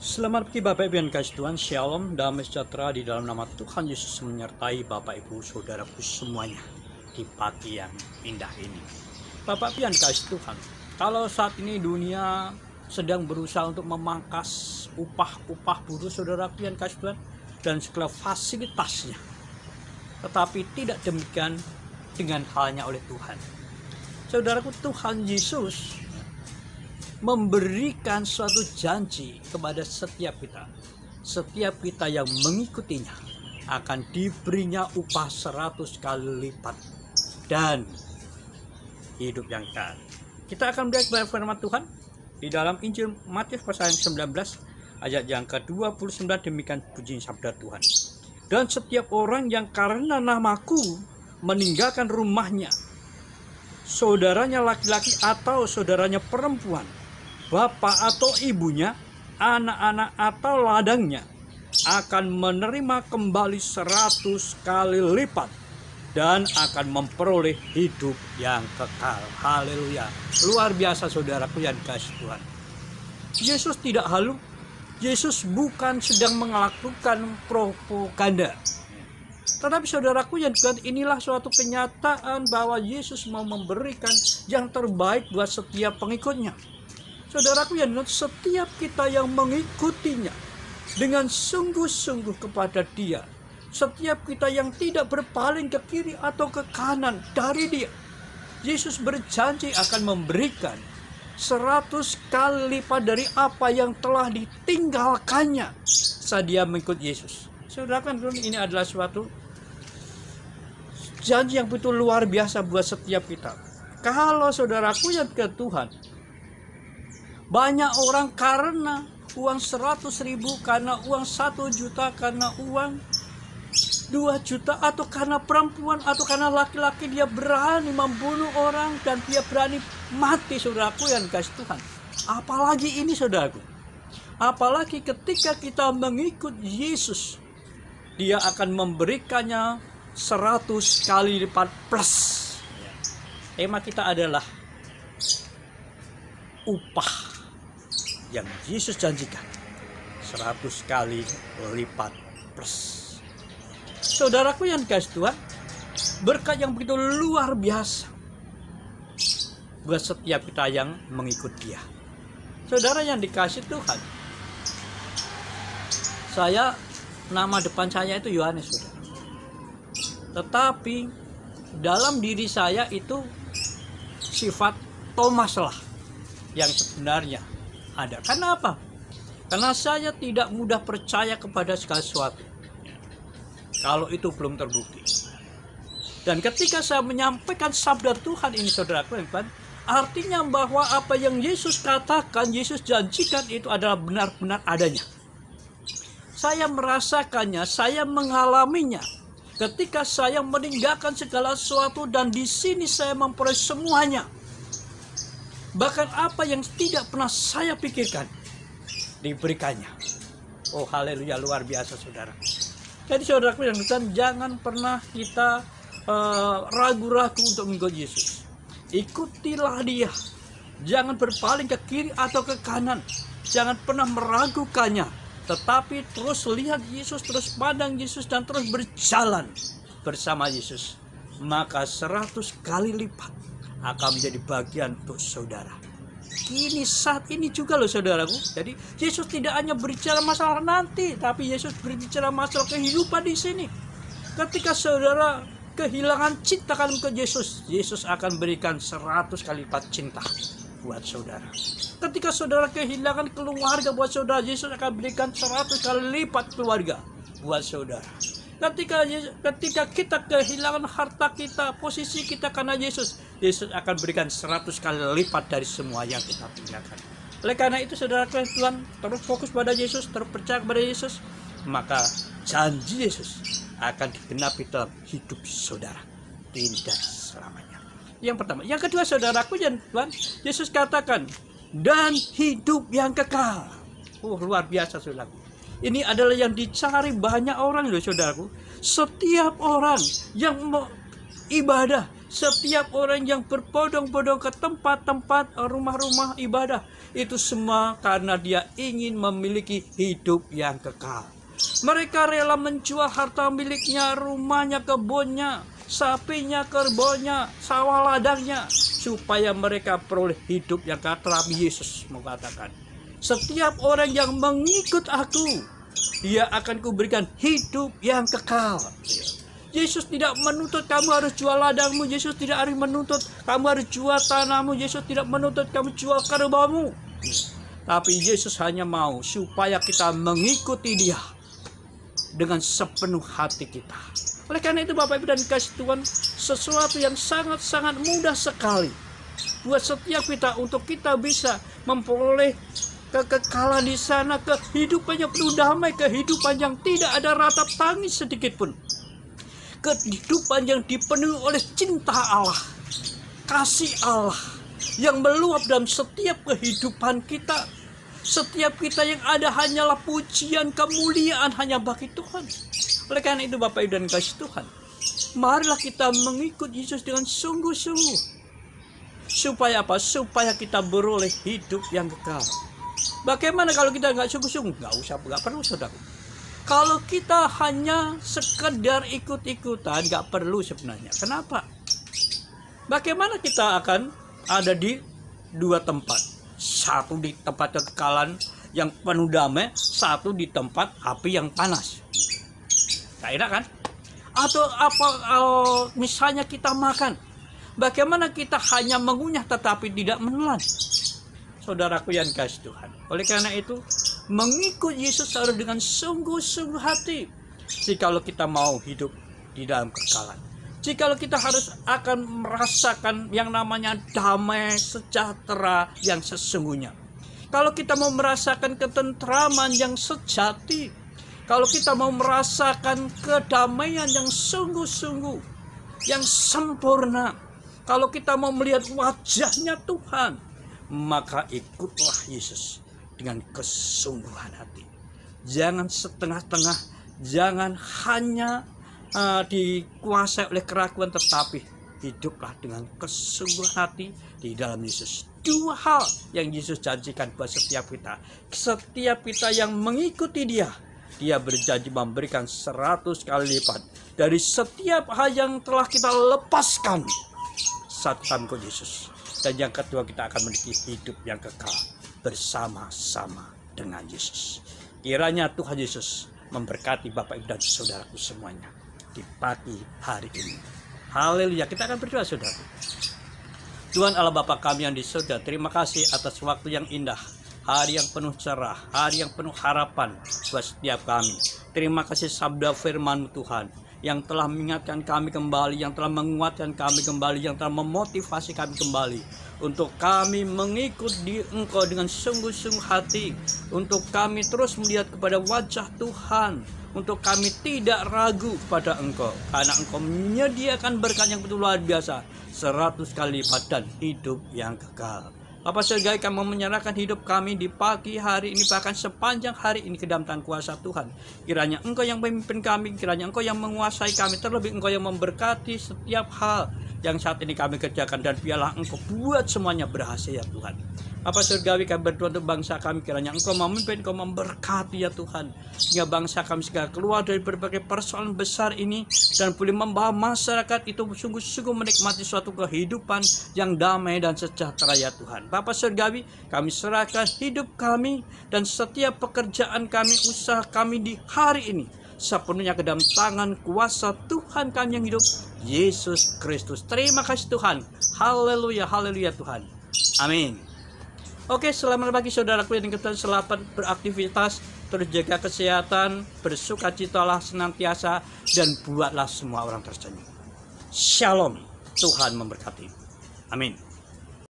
Selamat pagi Bapak Ibu yang kasih Tuhan, Shalom, damai sejahtera di dalam nama Tuhan Yesus menyertai Bapak Ibu Saudaraku semuanya di pagi yang indah ini. Bapak Ibu yang kasih Tuhan, kalau saat ini dunia sedang berusaha untuk memangkas upah buruh saudaraku yang kasih Tuhan dan segala fasilitasnya, tetapi tidak demikian dengan halnya oleh Tuhan. Saudaraku, Tuhan Yesus memberikan suatu janji kepada setiap kita. Setiap kita yang mengikutinya akan diberinya upah 100 kali lipat dan hidup yang kekal. Kita akan melihat kepada firman Tuhan di dalam Injil Matius pasal yang 19 ayat yang ke-29. Demikian puji sabda Tuhan. Dan setiap orang yang karena namaku meninggalkan rumahnya, saudaranya laki-laki atau saudaranya perempuan, bapak atau ibunya, anak-anak atau ladangnya, akan menerima kembali 100 kali lipat dan akan memperoleh hidup yang kekal. Haleluya. Luar biasa saudaraku yang dikasihi Tuhan. Yesus tidak halu. Yesus bukan sedang melakukan propaganda. Tetapi saudaraku yang dikasihi, inilah suatu kenyataan bahwa Yesus mau memberikan yang terbaik buat setiap pengikutnya. Saudaraku yang setiap kita yang mengikutinya dengan sungguh-sungguh kepada dia, setiap kita yang tidak berpaling ke kiri atau ke kanan dari dia, Yesus berjanji akan memberikan 100 kali lipat dari apa yang telah ditinggalkannya saat dia mengikut Yesus. Saudaraku, ini adalah suatu janji yang betul luar biasa buat setiap kita. Kalau saudaraku yang ke Tuhan, banyak orang karena uang 100.000, karena uang 1 juta, karena uang 2 juta, atau karena perempuan, atau karena laki-laki, dia berani membunuh orang dan dia berani mati, saudaraku yang dikasihi Tuhan. Apalagi ini saudaraku, apalagi ketika kita mengikut Yesus, dia akan memberikannya 100 kali lipat plus. Tema kita adalah upah yang Yesus janjikan 100 kali lipat plus. Saudaraku yang dikasihi Tuhan, berkat yang begitu luar biasa buat setiap kita yang mengikut dia. Saudara yang dikasihi Tuhan, nama depan saya itu Yohanes, saudara. Tetapi dalam diri saya itu sifat Thomas lah yang sebenarnya ada. Karena apa? Karena saya tidak mudah percaya kepada segala sesuatu kalau itu belum terbukti. Dan ketika saya menyampaikan sabda Tuhan ini, saudaraku, artinya bahwa apa yang Yesus katakan, Yesus janjikan itu adalah benar-benar adanya. Saya merasakannya, saya mengalaminya ketika saya meninggalkan segala sesuatu dan di sini saya memperoleh semuanya. Bahkan apa yang tidak pernah saya pikirkan diberikannya. Oh haleluya, luar biasa saudara. Jadi saudaraku yang besar, jangan pernah kita ragu-ragu untuk mengikut Yesus. Ikutilah dia. Jangan berpaling ke kiri atau ke kanan. Jangan pernah meragukannya. Tetapi terus lihat Yesus, terus pandang Yesus, dan terus berjalan bersama Yesus. Maka 100 kali lipat akan menjadi bagian untuk saudara. Ini saat ini juga loh saudaraku. Jadi Yesus tidak hanya berbicara masalah nanti, tapi Yesus berbicara masalah kehidupan di sini. Ketika saudara kehilangan cinta ke Yesus, Yesus akan berikan 100 kali lipat cinta buat saudara. Ketika saudara kehilangan keluarga buat saudara, Yesus akan berikan 100 kali lipat keluarga buat saudara. Ketika kita kehilangan harta kita, posisi kita karena Yesus, Yesus akan berikan 100 kali lipat dari semua yang kita tinggalkan. Oleh karena itu saudara Tuhan, terus fokus pada Yesus, terus percaya kepada Yesus, maka janji Yesus akan digenapi dalam hidup saudara, tidak selamanya. Yang pertama. Yang kedua saudaraku yang Tuhan, Yesus katakan, dan hidup yang kekal. Luar biasa saudaraku. Ini adalah yang dicari banyak orang loh saudaraku. Setiap orang yang ibadah, Setiap orang yang berbondong-bondong ke tempat-tempat rumah-rumah ibadah, itu semua karena dia ingin memiliki hidup yang kekal. Mereka rela menjual harta miliknya, rumahnya, kebunnya, sapinya, kerbaunya, sawah ladangnya, supaya mereka peroleh hidup yang kekal. Tetapi Yesus mengatakan, setiap orang yang mengikut aku, dia akan kuberikan hidup yang kekal. Yesus tidak menuntut kamu harus jual ladangmu. Yesus tidak harus menuntut kamu harus jual tanahmu. Yesus tidak menuntut kamu jual kerbaumu. Tapi Yesus hanya mau supaya kita mengikuti Dia dengan sepenuh hati kita. Oleh karena itu Bapak Ibu dan kasih Tuhan, sesuatu yang sangat-sangat mudah sekali buat setiap kita untuk kita bisa memperoleh kekekalan di sana, kehidupan yang penuh damai, kehidupan yang tidak ada ratap tangis sedikit pun. Kehidupan yang dipenuhi oleh cinta Allah, kasih Allah yang meluap dalam setiap kehidupan kita. Setiap kita yang ada hanyalah pujian, kemuliaan hanya bagi Tuhan. Oleh karena itu Bapak Ibu dan kasih Tuhan, marilah kita mengikut Yesus dengan sungguh-sungguh. Supaya apa? Supaya kita beroleh hidup yang kekal. Bagaimana kalau kita nggak sungguh-sungguh? Nggak perlu saudara. Kalau kita hanya sekedar ikut-ikutan, nggak perlu sebenarnya. Kenapa? Bagaimana kita akan ada di dua tempat? Satu di tempat kekekalan yang penuh damai, satu di tempat api yang panas. Nggak enak kan? Atau apa misalnya kita makan, bagaimana kita hanya mengunyah tetapi tidak menelan? Saudaraku yang kasih Tuhan, oleh karena itu mengikut Yesus harus dengan sungguh-sungguh hati. Jikalau kita mau hidup di dalam kekekalan, jikalau kita harus akan merasakan yang namanya damai sejahtera yang sesungguhnya, kalau kita mau merasakan ketentraman yang sejati, kalau kita mau merasakan kedamaian yang sungguh-sungguh, yang sempurna, kalau kita mau melihat wajahnya Tuhan, maka ikutlah Yesus dengan kesungguhan hati. Jangan setengah-tengah, jangan hanya dikuasai oleh keraguan, tetapi hiduplah dengan kesungguhan hati di dalam Yesus. Dua hal yang Yesus janjikan buat setiap kita. Setiap kita yang mengikuti Dia, Dia berjanji memberikan 100 kali lipat dari setiap hal yang telah kita lepaskan saat kami ikut Yesus. Dan yang kedua, kita akan memiliki hidup yang kekal bersama-sama dengan Yesus. Kiranya Tuhan Yesus memberkati Bapak Ibu dan saudaraku semuanya di pagi hari ini. Haleluya. Kita akan berdoa saudara. Tuhan Allah Bapa kami yang di surga, terima kasih atas waktu yang indah, hari yang penuh cerah, hari yang penuh harapan buat setiap kami. Terima kasih sabda firman Tuhan yang telah mengingatkan kami kembali, yang telah menguatkan kami kembali, yang telah memotivasi kami kembali untuk kami mengikut di Engkau dengan sungguh-sungguh hati, untuk kami terus melihat kepada wajah Tuhan, untuk kami tidak ragu pada Engkau, karena Engkau menyediakan berkat yang betul luar biasa, 100 kali lipat dan hidup yang kekal. Bapa surgawi, kami menyerahkan hidup kami di pagi hari ini, bahkan sepanjang hari ini ke dalam tangan kuasa Tuhan. Kiranya Engkau yang memimpin kami, kiranya Engkau yang menguasai kami, terlebih Engkau yang memberkati setiap hal yang saat ini kami kerjakan, dan biarlah Engkau buat semuanya berhasil ya Tuhan. Bapa surgawi, kami berdoa untuk bangsa kami, kiranya Engkau memimpin, Engkau memberkati ya Tuhan, sehingga bangsa kami segera keluar dari berbagai persoalan besar ini dan boleh membawa masyarakat itu sungguh-sungguh menikmati suatu kehidupan yang damai dan sejahtera ya Tuhan. Bapa surgawi, kami serahkan hidup kami dan setiap pekerjaan kami, usaha kami di hari ini sepenuhnya ke dalam tangan kuasa Tuhan kami yang hidup, Yesus Kristus. Terima kasih Tuhan. Haleluya, haleluya Tuhan. Amin. Oke, selamat pagi saudaraku yang kita selamat beraktivitas, terus jaga kesehatan, bersukacitalah senantiasa, dan buatlah semua orang tersenyum. Shalom, Tuhan memberkati. Amin.